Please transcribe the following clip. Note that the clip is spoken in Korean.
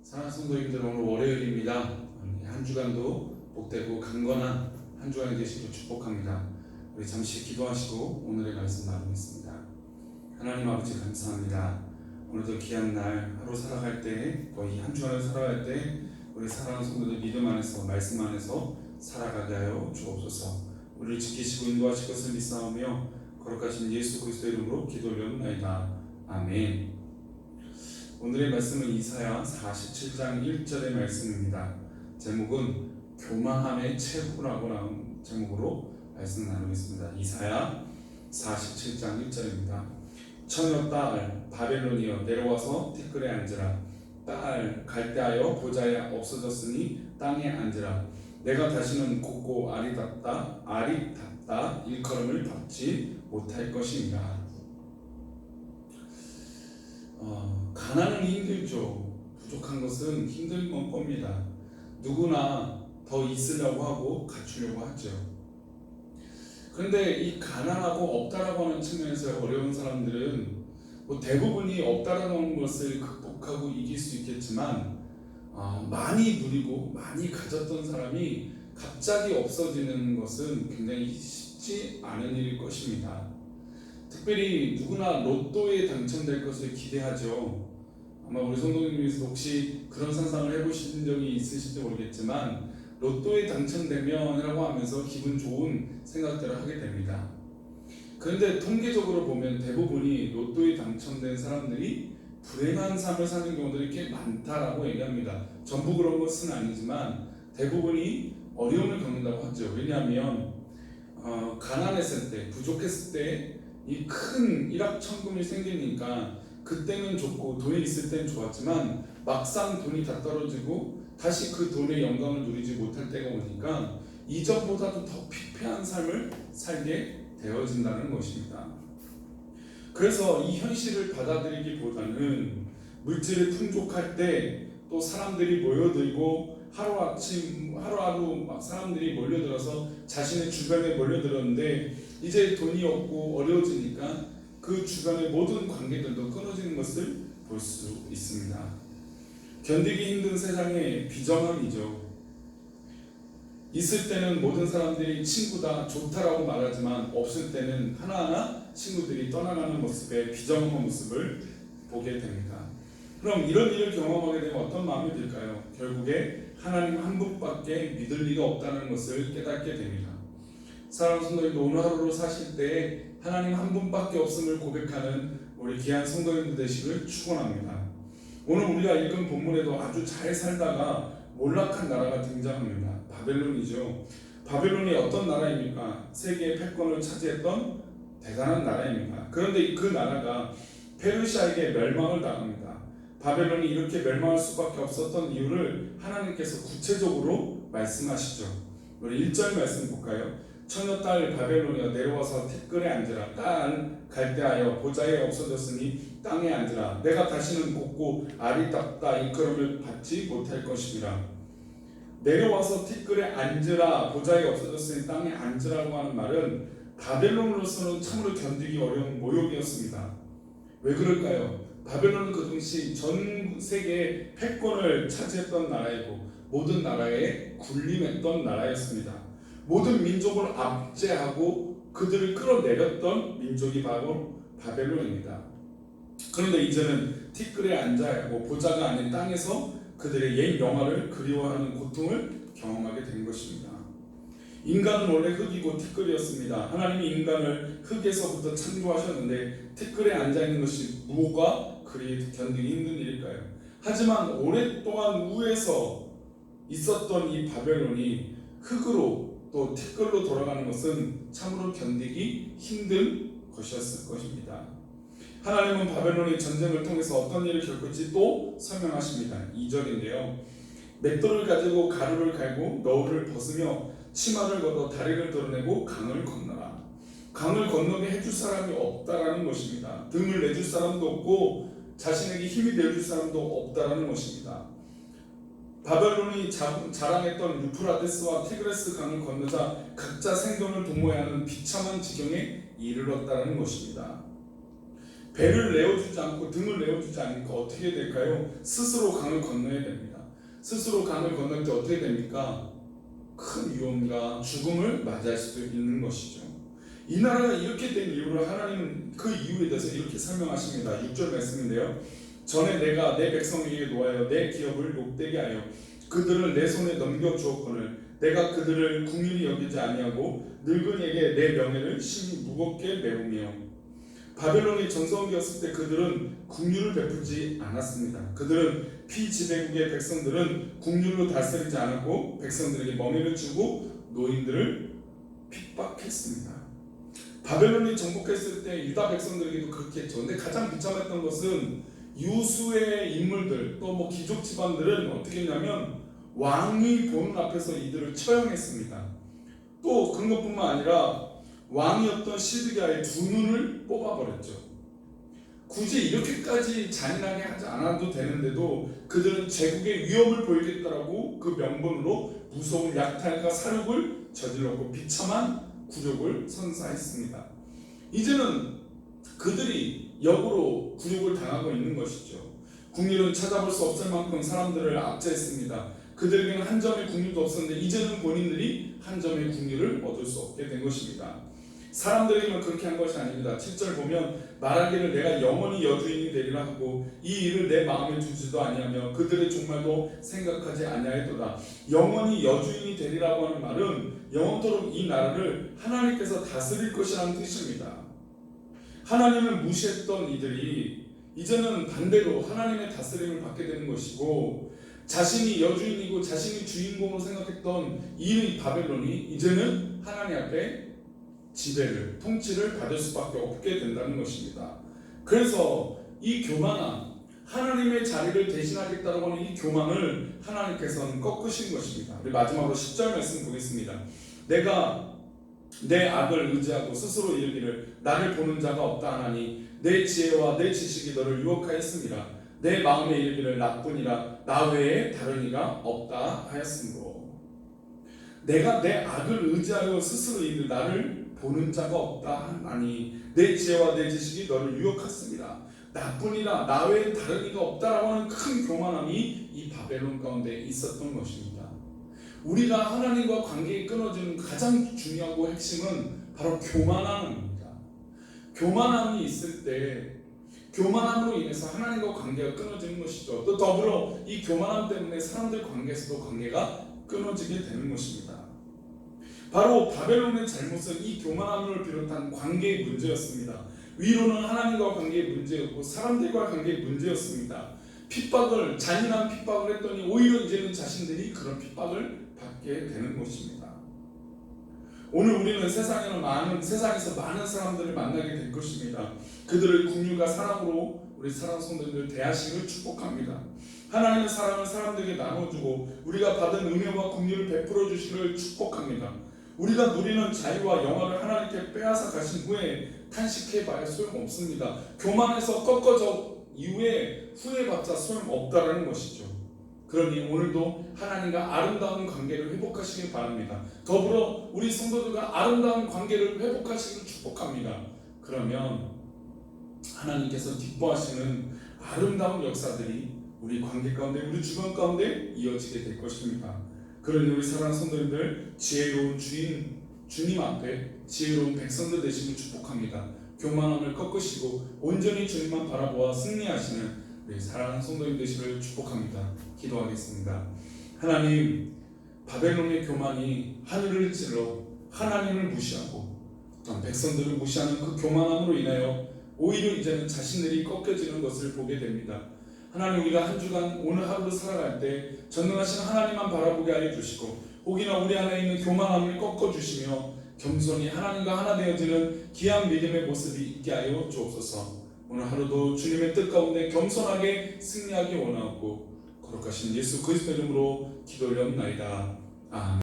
사랑하는 성도님들, 오늘 월요일입니다. 한 주간도 복되고 강건한 한 주간이 되시길 축복합니다. 우리 잠시 기도하시고 오늘의 말씀 나누겠습니다. 하나님 아버지 감사합니다. 오늘도 귀한 날 하루 살아갈 때, 또 이 한 주간을 살아갈 때 우리 사랑하는 성도들 믿음 안에서 말씀 안에서 살아가게 하여 주옵소서. 우리를 지키시고 인도하실 것을 믿사오며 거룩하신 예수 그리스도의 이름으로 기도 올려옵나이다. 아멘. 오늘의 말씀은 이사야 47장 1절의 말씀입니다. 제목은 교만함의 최후라고 나온 제목으로 말씀 나누겠습니다. 이사야 47장 1절입니다. 처녀 딸 바벨론이여 내려와서 티끌에 앉으라. 딸 갈대하여 보좌에 없어졌으니 땅에 앉으라. 내가 다시는 곱고 아리답다 일컬음을 받지 못할 것입니다. 가난은 힘들죠. 부족한 것은 힘든 건 겁니다. 누구나 더 있으려고 하고 갖추려고 하죠. 그런데 이 가난하고 없다라고 하는 측면에서 어려운 사람들은 대부분이 없다라는 것을 극복하고 이길 수 있겠지만 많이 누리고 많이 가졌던 사람이 갑자기 없어지는 것은 굉장히 쉽지 않은 일일 것입니다. 특별히 누구나 로또에 당첨될 것을 기대하죠. 아마 우리 성도님께서 혹시 그런 상상을 해보신 적이 있으실지 모르겠지만 로또에 당첨되면 이라고 하면서 기분 좋은 생각들을 하게 됩니다. 그런데 통계적으로 보면 대부분이 로또에 당첨된 사람들이 불행한 삶을 사는 경우들이 꽤 많다라고 얘기합니다. 전부 그런 것은 아니지만 대부분이 어려움을 겪는다고 하죠. 왜냐하면 가난했을 때, 부족했을 때 이 큰 일확천금이 생기니까 그때는 좋고 돈이 있을 때는 좋았지만 막상 돈이 다 떨어지고 다시 그 돈의 영광을 누리지 못할 때가 오니까 이전보다도 더 피폐한 삶을 살게 되어진다는 것입니다. 그래서 이 현실을 받아들이기보다는 물질이 풍족할 때 또 사람들이 모여들고 하루하루 막 사람들이 몰려들어서 자신의 주변에 몰려들었는데 이제 돈이 없고 어려워지니까 그 주변의 모든 관계들도 끊어지는 것을 볼 수 있습니다. 견디기 힘든 세상의 비정함이죠. 있을 때는 모든 사람들이 친구다, 좋다라고 말하지만 없을 때는 하나하나 친구들이 떠나가는 모습에 비정한 모습을 보게 됩니다. 그럼 이런 일을 경험하게 되면 어떤 마음이 들까요? 결국에 하나님 한 분밖에 믿을 리가 없다는 것을 깨닫게 됩니다. 사랑하는 성도님들, 오늘 하루로 사실 때 하나님 한 분밖에 없음을 고백하는 우리 귀한 성도님들 되시길 축원합니다. 오늘 우리가 읽은 본문에도 아주 잘 살다가 몰락한 나라가 등장합니다. 바벨론이죠. 바벨론이 어떤 나라입니까? 세계의 패권을 차지했던 대단한 나라입니다. 그런데 그 나라가 페르시아에게 멸망을 당합니다. 바벨론이 이렇게 멸망할 수밖에 없었던 이유를 하나님께서 구체적으로 말씀하시죠. 우리 1절 말씀 볼까요? 처녀 딸 바벨론이여 내려와서 티끌에 앉으라. 딸 갈대하여 보좌에 없어졌으니 땅에 앉으라. 내가 다시는 곱고 아리답다 일컬음을 받지 못할 것이니라. 내려와서 티끌에 앉으라. 보좌에 없어졌으니 땅에 앉으라고 하는 말은 바벨론으로서는 참으로 견디기 어려운 모욕이었습니다. 왜 그럴까요? 바벨론은 그 당시 전 세계의 패권을 차지했던 나라이고 모든 나라에 군림했던 나라였습니다. 모든 민족을 압제하고 그들을 끌어내렸던 민족이 바로 바벨론입니다. 그런데 이제는 티끌에 앉아야 하고 보좌가 아닌 땅에서 그들의 옛 영화를 그리워하는 고통을 경험하게 된 것입니다. 인간은 원래 흙이고 티끌이었습니다. 하나님이 인간을 흙에서부터 창조하셨는데 티끌에 앉아있는 것이 뭐가 그리 견디기 힘든 일일까요? 하지만 오랫동안 우에서 있었던 이 바벨론이 흙으로 또 티끌로 돌아가는 것은 참으로 견디기 힘든 것이었을 것입니다. 하나님은 바벨론의 전쟁을 통해서 어떤 일을 겪을지 또 설명하십니다. 2절인데요. 맷돌을 가지고 가루를 갈고 너울을 벗으며 치마를 걷어 다리를 드러내고 강을 건너라. 강을 건너게 해줄 사람이 없다라는 것입니다. 등을 내줄 사람도 없고 자신에게 힘이 되어줄 사람도 없다라는 것입니다. 바벨론이 자랑했던 유프라테스와 티그레스 강을 건너자 각자 생존을 도모해야 하는 비참한 지경에 이르렀다는 것입니다. 배를 내어주지 않고 등을 내어주지 않으니까 어떻게 될까요? 스스로 강을 건너야 됩니다. 스스로 강을 건널 때 어떻게 됩니까? 큰 위험과 죽음을 맞이할 수도 있는 것이죠. 이 나라가 이렇게 된 이유를 하나님은 그 이유에 대해서 이렇게 설명하십니다. 6절 말씀인데요. 전에 내가 내 백성에게 노하여 내 기업을 욕되게 하여 그들을 내 손에 넘겨주었거늘 내가 그들을 궁휼히 여기지 아니하고 늙은이에게 내 명예를 심히 무겁게 메우며 바벨론이 전성기였을 때 그들은 궁휼을 베풀지 않았습니다. 그들은 피지배국의 백성들은 궁휼로 다스리지 않았고 백성들에게 멍에를 주고 노인들을 핍박했습니다. 바벨론이 정복했을 때 유다 백성들에게도 그렇게 했죠. 근데 가장 비참했던 것은 유수의 인물들 또 뭐 귀족 집안들은 어떻게 했냐면 왕이 보는 앞에서 이들을 처형했습니다. 또 그런 것뿐만 아니라 왕이었던 시드기야의 두 눈을 뽑아버렸죠. 굳이 이렇게까지 잔인하게 하지 않아도 되는데도 그들은 제국의 위협을 보이겠다라고 그 명분으로 무서운 약탈과 살육을 저질렀고 비참한 굴욕을 선사했습니다. 이제는 그들이 역으로 굴욕을 당하고 있는 것이죠. 궁휼은 찾아볼 수 없을 만큼 사람들을 압제했습니다. 그들에게는 한 점의 궁휼도 없었는데 이제는 본인들이 한 점의 궁휼을 얻을 수 없게 된 것입니다. 사람들에게만 그렇게 한 것이 아닙니다. 7절 보면 말하기를 내가 영원히 여주인이 되리라 하고 이 일을 내 마음에 두지도 아니하며 그들의 종말도 생각하지 아니하였도다. 영원히 여주인이 되리라고 하는 말은 영원토록 이 나라를 하나님께서 다스릴 것이라는 뜻입니다. 하나님을 무시했던 이들이 이제는 반대로 하나님의 다스림을 받게 되는 것이고 자신이 여주인이고 자신이 주인공으로 생각했던 이 바벨론이 이제는 하나님 앞에 지배를, 통치를 받을 수밖에 없게 된다는 것입니다. 그래서 이 교만함, 하나님의 자리를 대신하겠다고 하는 이 교만을 하나님께서는 꺾으신 것입니다. 우리 마지막으로 10절 말씀 보겠습니다. 내가 내 악을 의지하고 스스로 이르기를 나를 보는 자가 없다 하나니 내 지혜와 내 지식이 너를 유혹하였습니다. 내 마음에 이르기를 나뿐이라 나 외에 다른 이가 없다 하였으므로 내가 내 악을 의지하여 스스로 이르기를 나를 보는 자가 없다 하나니 내 지혜와 내 지식이 너를 유혹했습니다. 나뿐이라 나 외에 다른 이가 없다라고 하는 큰 교만함이 이 바벨론 가운데 있었던 것입니다. 우리가 하나님과 관계가 끊어지는 가장 중요하고 핵심은 바로 교만함입니다. 교만함이 있을 때 교만함으로 인해서 하나님과 관계가 끊어지는 것이죠. 또 더불어 이 교만함 때문에 사람들 관계에서도 관계가 끊어지게 되는 것입니다. 바로 바벨론의 잘못은 이 교만함을 비롯한 관계의 문제였습니다. 위로는 하나님과 관계의 문제였고 사람들과 관계의 문제였습니다. 핍박을 잔인한 핍박을 했더니 오히려 이제는 자신들이 그런 핍박을 받게 되는 것입니다. 오늘 우리는 세상에서 많은 사람들을 만나게 될 것입니다. 그들을 긍휼과 사랑으로 우리 사랑 성도님들 대하시기를 축복합니다. 하나님의 사랑을 사람들에게 나눠주고 우리가 받은 은혜와 긍휼을 베풀어 주시기를 축복합니다. 우리가 누리는 자유와 영화를 하나님께 빼앗아 가신 후에 탄식해봐야 소용없습니다. 교만해서 꺾어져 이후에 후회봤자 소용없다라는 것이죠. 그러니 오늘도 하나님과 아름다운 관계를 회복하시길 바랍니다. 더불어 우리 성도들과 아름다운 관계를 회복하시기를 축복합니다. 그러면 하나님께서 기뻐하시는 아름다운 역사들이 우리 관계 가운데 우리 주변 가운데 이어지게 될 것입니다. 그러니 우리 사랑하는 성도님들 지혜로운 주님 앞에 지혜로운 백성들 되시길 축복합니다. 교만함을 꺾으시고 온전히 주님만 바라보아 승리하시는 우리 사랑하는 성도님 되시기를 축복합니다. 기도하겠습니다. 하나님, 바벨론의 교만이 하늘을 찔러 하나님을 무시하고 또한 백성들을 무시하는 그 교만함으로 인하여 오히려 이제는 자신들이 꺾여지는 것을 보게 됩니다. 하나님, 우리가 한 주간 오늘 하루를 살아갈 때 전능하신 하나님만 바라보게 하여 주시고 혹이나 우리 안에 있는 교만함을 꺾어주시며 겸손히 하나님과 하나 되어지는 귀한 믿음의 모습이 있게 하여 주옵소서. 오늘 하루도 주님의 뜻 가운데 겸손하게 승리하기 원하옵고 거룩하신 예수 그리스도 이름으로 기도 올려옵나이다. 아멘.